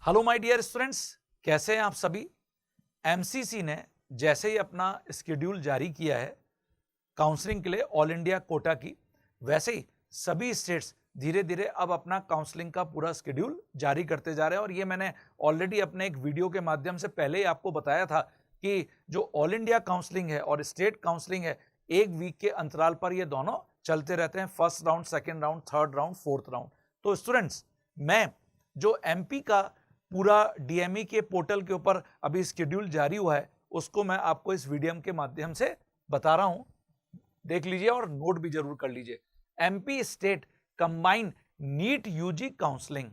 Hello my dear students, कैसे हैं आप सभी। एमसीसी ने जैसे ही अपना स्केड्यूल जारी किया है काउंसलिंग के लिए ऑल इंडिया कोटा की, वैसे ही सभी स्टेट्स धीरे धीरे अब अपना काउंसलिंग का पूरा स्केड्यूल जारी करते जा रहे हैं। और ये मैंने ऑलरेडी अपने एक वीडियो के माध्यम से पहले ही आपको बताया था कि जो ऑल इंडिया काउंसलिंग है और स्टेट काउंसलिंग है, एक वीक के अंतराल पर ये दोनों चलते रहते हैं। First round, second round, third round, fourth round. तो स्टूडेंट्स, मैं जो एमपी का पूरा डीएमई के पोर्टल के ऊपर अभी स्केड्यूल जारी हुआ है उसको मैं आपको इस वीडियो के माध्यम से बता रहा हूं। देख लीजिए और नोट भी जरूर कर लीजिए। MP state combined NEET UG counselling,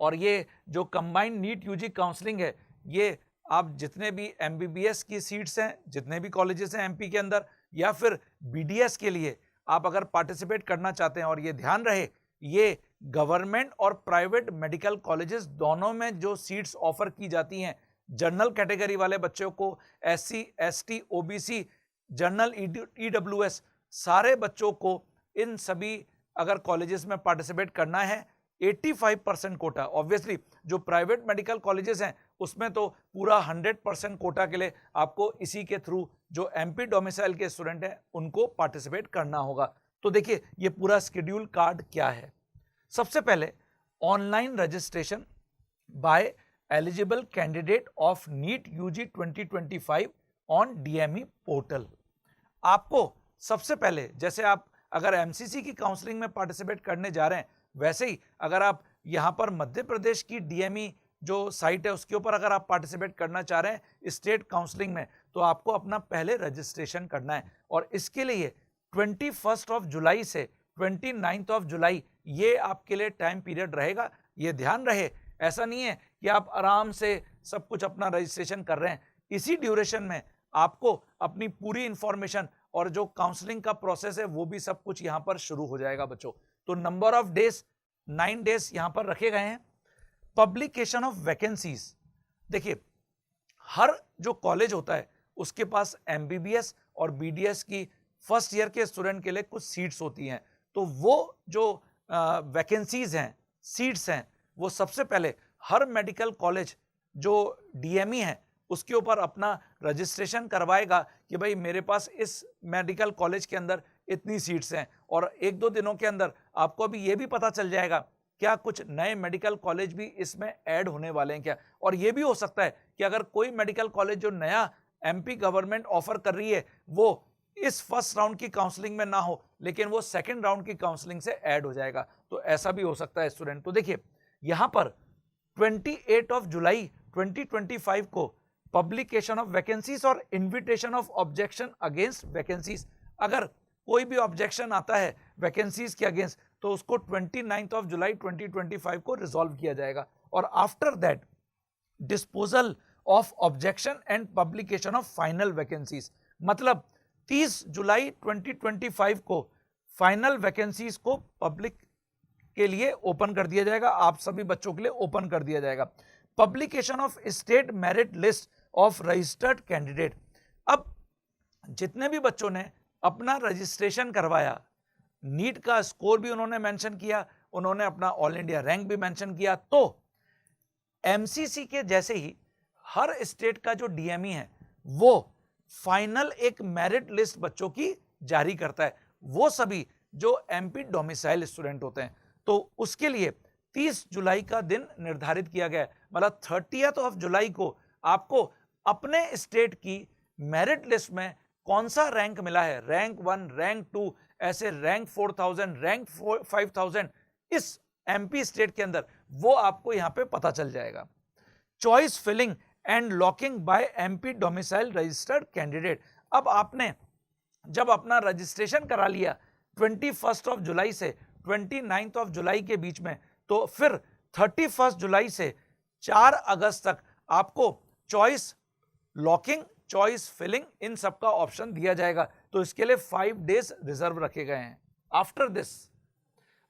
और ये जो कंबाइंड नीट यूजी काउंसलिंग है, ये आप जितने भी एमबीबीएस की सीट्स हैं, जितने भी कॉलेजेस हैं एमपी के अंदर, या फिर बीडीएस के लिए आप अगर पार्टिसिपेट करना चाहते हैं, और ये ध्यान रहे ये गवर्नमेंट और प्राइवेट मेडिकल कॉलेजेस दोनों में जो सीट्स ऑफर की जाती हैं, जनरल कैटेगरी वाले बच्चों को, SC, ST, OBC, general EWS, सारे बच्चों को इन सभी अगर कॉलेजेस में पार्टिसिपेट करना है 85% कोटा। ऑब्वियसली जो प्राइवेट मेडिकल कॉलेजेस हैं उसमें तो पूरा 100% कोटा के लिए आपको इसी के थ्रू जो एमपी डोमिसाइल के स्टूडेंट हैं उनको पार्टिसिपेट करना होगा। तो देखिए ये पूरा शेड्यूल कार्ड क्या है। सबसे पहले online registration by eligible candidate of NEET UG 2025 on DME portal. आपको सबसे पहले, जैसे आप अगर एमसीसी की काउंसलिंग में पार्टिसिपेट करने जा रहे हैं, वैसे ही अगर आप यहां पर मध्य प्रदेश की डीएमई जो साइट है उसके ऊपर अगर आप पार्टिसिपेट करना चाह रहे हैं स्टेट काउंसलिंग में, तो आपको अपना पहले रजिस्ट्रेशन करना है। और इसके लिए 21 जुलाई से 29 जुलाई ये आपके लिए टाइम पीरियड रहेगा। ये ध्यान रहे, ऐसा नहीं है कि आप आराम से सब कुछ अपना रजिस्ट्रेशन कर रहे हैं। इसी ड्यूरेशन में आपको अपनी पूरी इंफॉर्मेशन और जो काउंसलिंग का प्रोसेस है वो भी सब कुछ यहां पर शुरू हो जाएगा बच्चों। तो नंबर ऑफ डेज 9 डेज यहां पर रखे गए हैं। पब्लिकेशन ऑफ वैकेंसीज, देखिए हर जो कॉलेज होता है उसके पास एमबीबीएस और बीडीएस की फर्स्ट ईयर के स्टूडेंट के लिए कुछ सीट्स होती हैं। तो वो जो वैकेंसीज हैं, सीट्स हैं, वो सबसे पहले हर मेडिकल कॉलेज जो डीएमई है उसके ऊपर अपना रजिस्ट्रेशन करवाएगा कि भाई मेरे पास इस मेडिकल कॉलेज के अंदर इतनी सीट्स हैं। और एक दो दिनों के अंदर आपको अभी ये भी पता चल जाएगा क्या कुछ नए मेडिकल कॉलेज भी इसमें ऐड होने वाले हैं क्या। और ये भी हो सकता है कि अगर कोई मेडिकल कॉलेज जो नया एमपी गवर्नमेंट ऑफर कर रही है वो इस फर्स्ट राउंड की काउंसलिंग में ना हो, लेकिन वो सेकंड राउंड की काउंसलिंग से ऐड हो जाएगा। तो ऐसा भी हो सकता है स्टूडेंट। तो देखिए यहां पर 28 जुलाई 2025 को पब्लिकेशन ऑफ वैकेंसीज और invitation of objection against vacancies, अगर कोई भी ऑब्जेक्शन आता है वैकेंसीज के अगेंस्ट तो उसको 29 जुलाई 2025 को रिजॉल्व किया जाएगा। और after that disposal of objection and publication of final vacancies, मतलब 30 जुलाई 2025 को फाइनल वैकेंसीज को पब्लिक के लिए ओपन कर दिया जाएगा, आप सभी बच्चों के लिए ओपन कर दिया जाएगा। Publication of state merit list of registered candidate, अब जितने भी बच्चों ने अपना रजिस्ट्रेशन करवाया, नीट का स्कोर भी उन्होंने मेंशन किया, उन्होंने अपना ऑल इंडिया रैंक भी मेंशन किया, तो एमसीसी के जैसे ही हर स्टेट का जो डीएमई है वो फाइनल एक मेरिट लिस्ट बच्चों की जारी करता है, वो सभी जो एमपी डोमिसाइल स्टूडेंट होते हैं। तो उसके लिए 30 जुलाई का दिन निर्धारित किया गया है, मतलब 30 जुलाई को आपको अपने स्टेट की मेरिट लिस्ट में कौन सा रैंक मिला है, रैंक 1, रैंक 2, ऐसे रैंक 4000, रैंक 5000, इस एमपी स्टेट के अंदर वो आपको यहां पे पता चल जाएगा। Choice filling and locking by MP domicile registered candidate, अब आपने जब अपना रजिस्ट्रेशन करा लिया 21 जुलाई से 29 जुलाई के बीच में, तो फिर 31 जुलाई से 4 अगस्त तक आपको चॉइस लॉकिंग, चॉइस फिलिंग, इन सब का ऑप्शन दिया जाएगा। तो इसके लिए 5 डेज रिजर्व रखे गए हैं। After this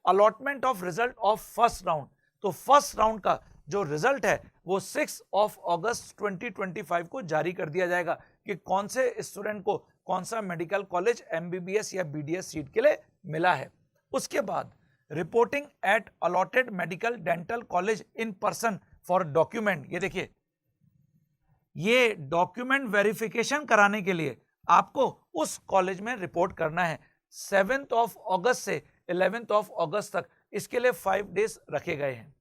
allotment of result of first round, तो फर्स्ट राउंड का जो रिजल्ट है वो 6 अगस्त 2025 को जारी कर दिया जाएगा कि कौन से स्टूडेंट को कौन सा मेडिकल कॉलेज एमबीबीएस या बीडीएस सीट के लिए मिला है। उसके बाद reporting at allotted medical dental college in person for document, ये देखिए, ये डॉक्यूमेंट वेरिफिकेशन कराने के लिए आपको उस कॉलेज में रिपोर्ट करना है 7 अगस्त से 11 अगस्त तक। इसके लिए 5 डेज रखे गए हैं।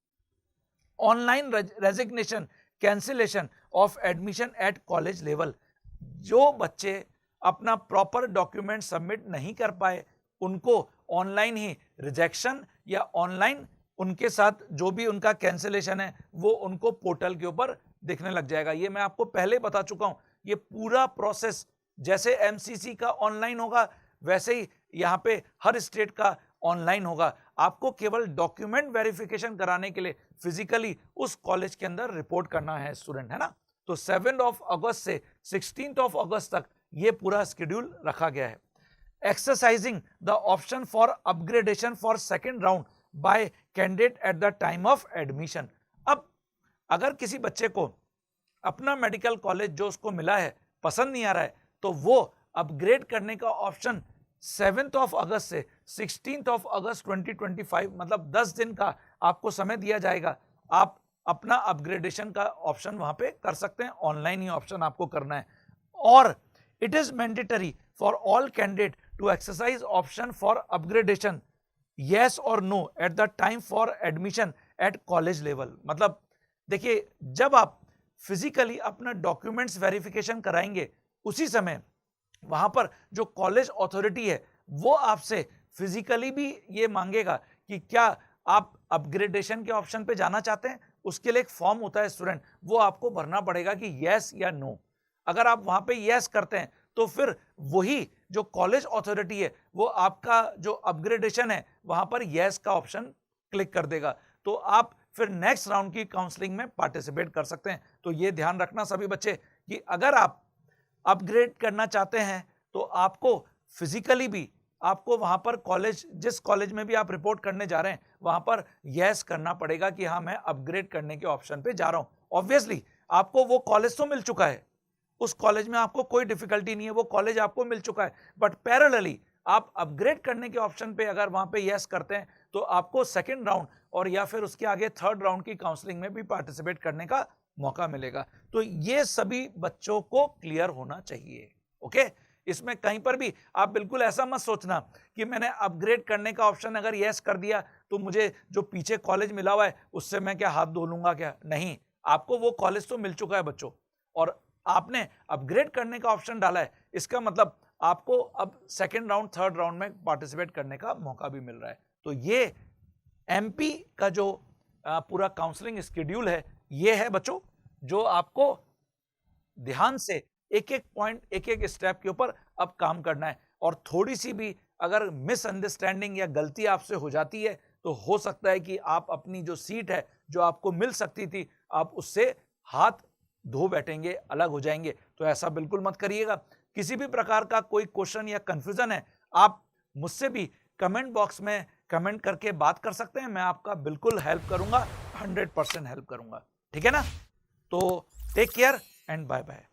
Online resignation, cancellation of admission at college level, जो बच्चे अपना प्रॉपर डॉक्यूमेंट सबमिट नहीं कर पाए उनको ऑनलाइन ही रिजेक्शन या ऑनलाइन उनके साथ जो भी उनका कैंसिलेशन है वो उनको पोर्टल के ऊपर दिखने लग जाएगा। ये मैं आपको पहले बता चुका हूं। ये पूरा प्रोसेस जैसे एमसीसी का ऑनलाइन होगा वैसे ही यहाँ पे हर स्टेट का ऑनलाइन होगा। आपको केवल डॉक्यूमेंट वेरिफिकेशन कराने के लिए फिजिकली उस कॉलेज के अंदर रिपोर्ट करना है स्टूडेंट, है ना। तो 7 अगस्त से 16 अगस्त तक ये पूरा शेड्यूल रखा गया है। Exercising the option for upgradation for second round bye candidate at the time of admission. अब अगर किसी बच्चे को अपना मेडिकल कॉलेज जो उसको मिला है पसंद नहीं आ रहा है तो वो अपग्रेड करने का ऑप्शन 7 अगस्त से 16 अगस्त 2025 मतलब 10 दिन का आपको समय दिया जाएगा। आप अपना अपग्रेडेशन का ऑप्शन वहां पे कर सकते हैं, ऑनलाइन ही ऑप्शन आपको करना है। और it is mandatory for all candidate to exercise option for upgradation yes और no at the time for admission at college level. मतलब देखिए, जब आप फिजिकली अपना डॉक्यूमेंट्स वेरिफिकेशन कराएंगे उसी समय वहां पर जो कॉलेज अथॉरिटी है वो आपसे फिजिकली भी ये मांगेगा कि क्या आप अपग्रेडेशन के ऑप्शन पे जाना चाहते हैं। उसके लिए एक फॉर्म होता है स्टूडेंट, वो आपको भरना पड़ेगा कि यस या नो। अगर आप वहां पे यस करते हैं तो फिर वही जो कॉलेज अथॉरिटी है वो आपका जो अपग्रेडेशन है वहां पर यस का ऑप्शन क्लिक कर देगा, तो आप फिर नेक्स्ट राउंड की काउंसलिंग में पार्टिसिपेट कर सकते हैं। तो ये ध्यान रखना सभी बच्चे कि अगर आप अपग्रेड करना चाहते हैं तो आपको फिजिकली भी आपको वहां पर कॉलेज, जिस कॉलेज में भी आप रिपोर्ट करने जा रहे हैं वहां पर यस करना पड़ेगा कि हाँ मैं अपग्रेड करने के ऑप्शन पे जा रहा हूं। ऑब्वियसली आपको वो कॉलेज तो मिल चुका है, उस कॉलेज में आपको कोई डिफिकल्टी नहीं है, वो कॉलेज आपको मिल चुका है, बट पैरेलली आप अपग्रेड करने के ऑप्शन पे अगर वहां पे यस करते हैं तो आपको सेकंड राउंड और या फिर उसके आगे थर्ड राउंड की काउंसलिंग में भी पार्टिसिपेट करने का मौका मिलेगा। तो ये सभी बच्चों को क्लियर होना चाहिए। ओके, इसमें कहीं पर भी आप बिल्कुल ऐसा मत सोचना कि मैंने अपग्रेड करने का ऑप्शन अगर यस कर दिया तो मुझे जो पीछे कॉलेज मिला हुआ है उससे मैं क्या हाथ धो लूंगा क्या। नहीं, आपको वो कॉलेज तो मिल चुका है बच्चों और आपने अपग्रेड करने का ऑप्शन डाला है, इसका मतलब आपको अब सेकेंड राउंड थर्ड राउंड में पार्टिसिपेट करने का मौका भी मिल रहा है। तो ये एमपी का जो पूरा काउंसलिंग शेड्यूल है ये है बच्चों, जो आपको ध्यान से एक एक पॉइंट एक एक स्टेप के ऊपर अब काम करना है। और थोड़ी सी भी अगर मिसअंडरस्टैंडिंग या गलती आपसे हो जाती है तो हो सकता है कि आप अपनी जो सीट है जो आपको मिल सकती थी आप उससे हाथ धो बैठेंगे, अलग हो जाएंगे। तो ऐसा बिल्कुल मत करिएगा। किसी भी प्रकार का कोई क्वेश्चन या कंफ्यूजन है आप मुझसे भी कमेंट बॉक्स में कमेंट करके बात कर सकते हैं, मैं आपका बिल्कुल हेल्प करूंगा, 100% हेल्प करूंगा। ठीक है ना। तो take care and bye bye.